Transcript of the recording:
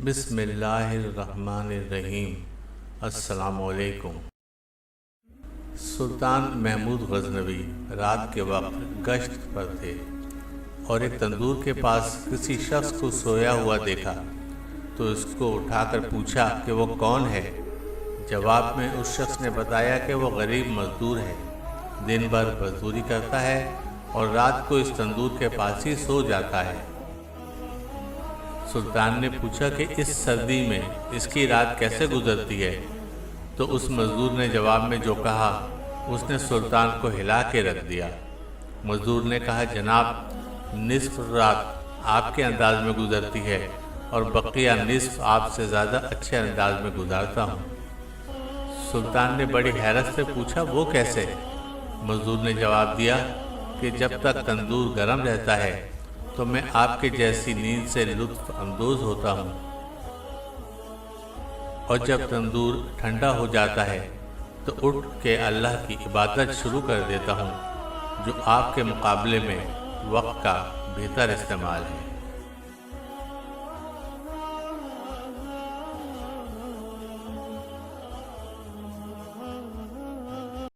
بسم اللہ الرحمن الرحیم۔ السلام علیکم۔ سلطان محمود غزنوی رات کے وقت گشت پر تھے اور ایک تندور کے پاس کسی شخص کو سویا ہوا دیکھا تو اس کو اٹھا کر پوچھا کہ وہ کون ہے۔ جواب میں اس شخص نے بتایا کہ وہ غریب مزدور ہے، دن بھر مزدوری کرتا ہے اور رات کو اس تندور کے پاس ہی سو جاتا ہے۔ سلطان نے پوچھا کہ اس سردی میں اس کی رات کیسے گزرتی ہے؟ تو اس مزدور نے جواب میں جو کہا اس نے سلطان کو ہلا کے رکھ دیا۔ مزدور نے کہا، جناب، نصف رات آپ کے انداز میں گزرتی ہے اور بقیہ نصف آپ سے زیادہ اچھے انداز میں گزارتا ہوں۔ سلطان نے بڑی حیرت سے پوچھا، وہ کیسے؟ مزدور نے جواب دیا کہ جب تک تندور گرم رہتا ہے تو میں آپ کے جیسی نیند سے لطف اندوز ہوتا ہوں، اور جب تندور ٹھنڈا ہو جاتا ہے تو اٹھ کے اللہ کی عبادت شروع کر دیتا ہوں، جو آپ کے مقابلے میں وقت کا بہتر استعمال ہے۔